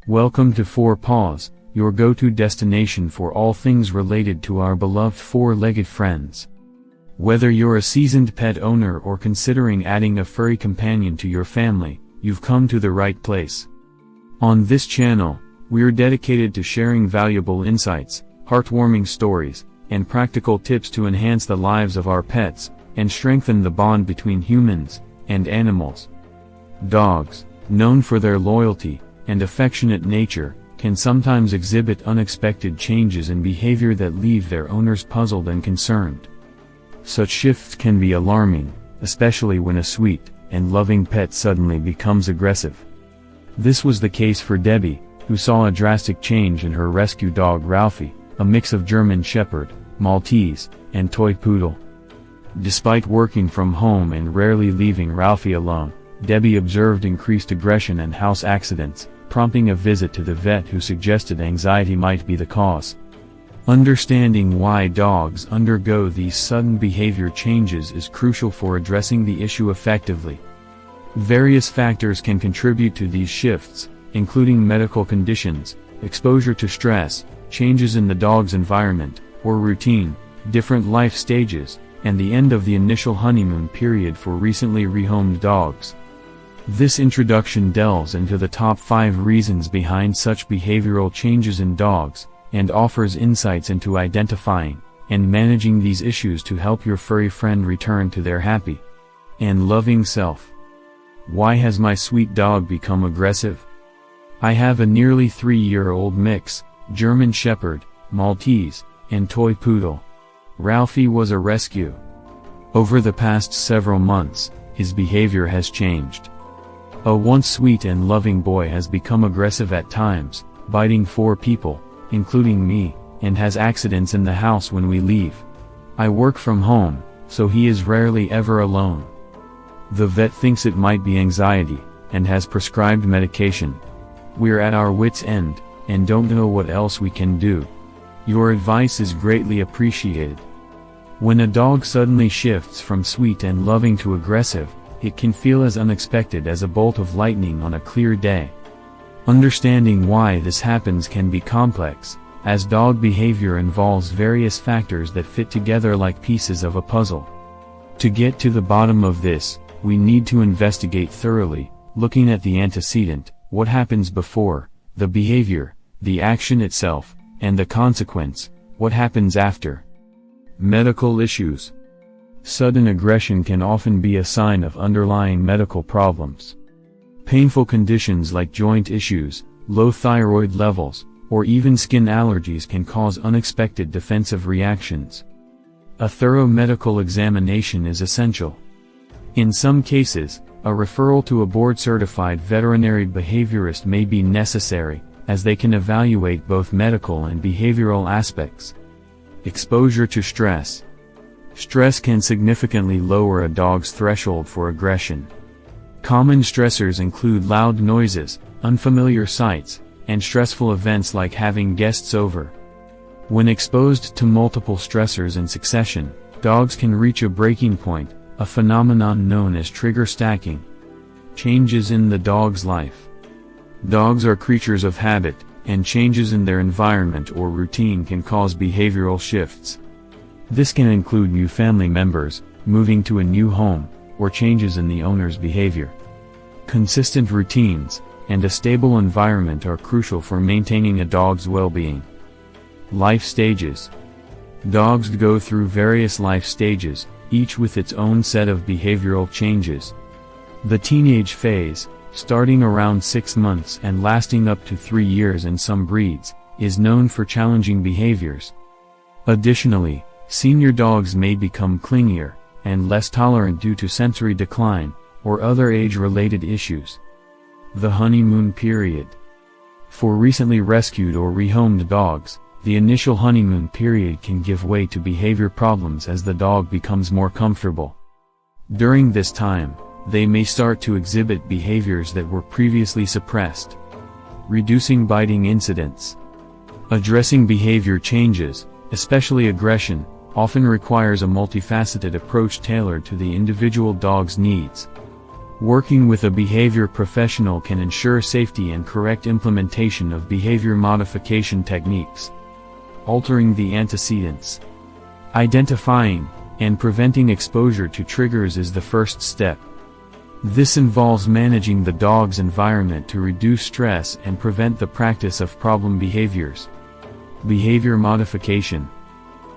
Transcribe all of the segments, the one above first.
Welcome to Four Paws, your go-to destination for all things related to our beloved four-legged friends. Whether you're a seasoned pet owner or considering adding a furry companion to your family, you've come to the right place. On this channel, we're dedicated to sharing valuable insights, heartwarming stories, and practical tips to enhance the lives of our pets, and strengthen the bond between humans and animals. Dogs, known for their loyalty and affectionate nature, can sometimes exhibit unexpected changes in behavior that leave their owners puzzled and concerned. Such shifts can be alarming, especially when a sweet and loving pet suddenly becomes aggressive. This was the case for Debbie, who saw a drastic change in her rescue dog Ralphie, a mix of German Shepherd, Maltese, and Toy Poodle. Despite working from home and rarely leaving Ralphie alone, Debbie observed increased aggression and house accidents, prompting a visit to the vet who suggested anxiety might be the cause. Understanding why dogs undergo these sudden behavior changes is crucial for addressing the issue effectively. Various factors can contribute to these shifts, including medical conditions, exposure to stress, changes in the dog's environment or routine, different life stages, and the end of the initial honeymoon period for recently rehomed dogs. This introduction delves into the top 5 reasons behind such behavioral changes in dogs, and offers insights into identifying and managing these issues to help your furry friend return to their happy and loving self. Why has my sweet dog become aggressive? I have a nearly 3-year-old mix, German Shepherd, Maltese, and Toy Poodle. Ralphie was a rescue. Over the past several months, his behavior has changed. A once sweet and loving boy has become aggressive at times, biting 4 people, including me, and has accidents in the house when we leave. I work from home, so he is rarely ever alone. The vet thinks it might be anxiety, and has prescribed medication. We're at our wits' end, and don't know what else we can do. Your advice is greatly appreciated. When a dog suddenly shifts from sweet and loving to aggressive, it can feel as unexpected as a bolt of lightning on a clear day. Understanding why this happens can be complex, as dog behavior involves various factors that fit together like pieces of a puzzle. To get to the bottom of this, we need to investigate thoroughly, looking at the antecedent, what happens before, the behavior, the action itself, and the consequence, what happens after. Medical issues. Sudden aggression can often be a sign of underlying medical problems. Painful conditions like joint issues, low thyroid levels, or even skin allergies can cause unexpected defensive reactions. A thorough medical examination is essential. In some cases, a referral to a board-certified veterinary behaviorist may be necessary, as they can evaluate both medical and behavioral aspects. Exposure to stress. Stress can significantly lower a dog's threshold for aggression. Common stressors include loud noises, unfamiliar sights, and stressful events like having guests over. When exposed to multiple stressors in succession, dogs can reach a breaking point, a phenomenon known as trigger stacking. Changes in the dog's life. Dogs are creatures of habit, and changes in their environment or routine can cause behavioral shifts. This can include new family members, moving to a new home, or changes in the owner's behavior. Consistent routines and a stable environment are crucial for maintaining a dog's well-being. Life stages. Dogs go through various life stages, each with its own set of behavioral changes. The teenage phase, starting around 6 months and lasting up to 3 years in some breeds, is known for challenging behaviors. Additionally, senior dogs may become clingier and less tolerant due to sensory decline or other age-related issues. The honeymoon period. For recently rescued or rehomed dogs, the initial honeymoon period can give way to behavior problems as the dog becomes more comfortable. During this time, they may start to exhibit behaviors that were previously suppressed. Reducing biting incidents. Addressing behavior changes, especially aggression, often requires a multifaceted approach tailored to the individual dog's needs. Working with a behavior professional can ensure safety and correct implementation of behavior modification techniques. Altering the antecedents. Identifying and preventing exposure to triggers is the first step. This involves managing the dog's environment to reduce stress and prevent the practice of problem behaviors. Behavior modification.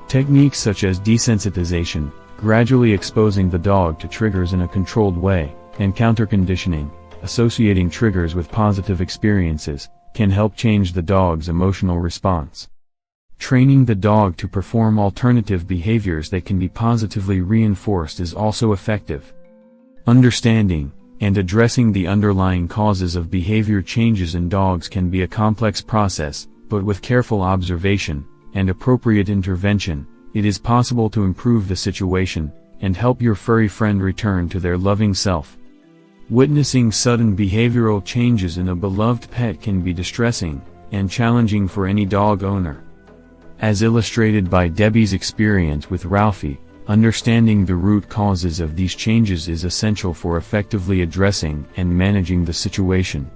Techniques such as desensitization, gradually exposing the dog to triggers in a controlled way, and counterconditioning, associating triggers with positive experiences, can help change the dog's emotional response. Training the dog to perform alternative behaviors that can be positively reinforced is also effective. Understanding and addressing the underlying causes of behavior changes in dogs can be a complex process, but with careful observation and appropriate intervention, it is possible to improve the situation and help your furry friend return to their loving self. Witnessing sudden behavioral changes in a beloved pet can be distressing and challenging for any dog owner. As illustrated by Debbie's experience with Ralphie, understanding the root causes of these changes is essential for effectively addressing and managing the situation.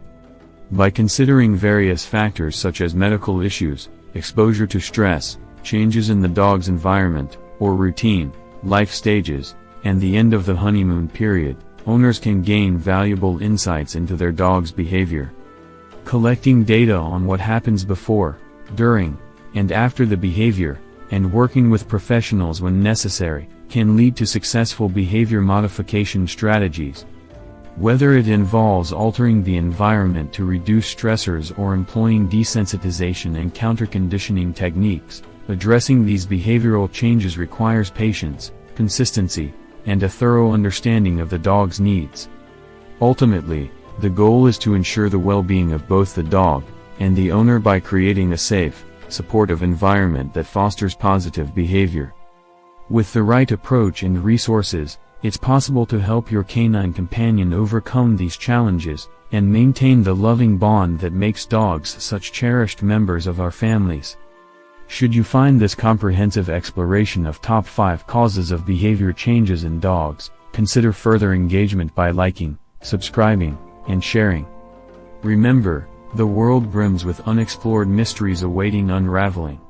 By considering various factors such as medical issues, exposure to stress, changes in the dog's environment or routine, life stages, and the end of the honeymoon period, owners can gain valuable insights into their dog's behavior. Collecting data on what happens before, during, and after the behavior, and working with professionals when necessary, can lead to successful behavior modification strategies. Whether it involves altering the environment to reduce stressors or employing desensitization and counterconditioning techniques, addressing these behavioral changes requires patience, consistency, and a thorough understanding of the dog's needs. Ultimately, the goal is to ensure the well-being of both the dog and the owner by creating a safe, supportive environment that fosters positive behavior. With the right approach and resources, it's possible to help your canine companion overcome these challenges and maintain the loving bond that makes dogs such cherished members of our families. Should you find this comprehensive exploration of top 5 causes of behavior changes in dogs, consider further engagement by liking, subscribing, and sharing. Remember, the world brims with unexplored mysteries awaiting unraveling.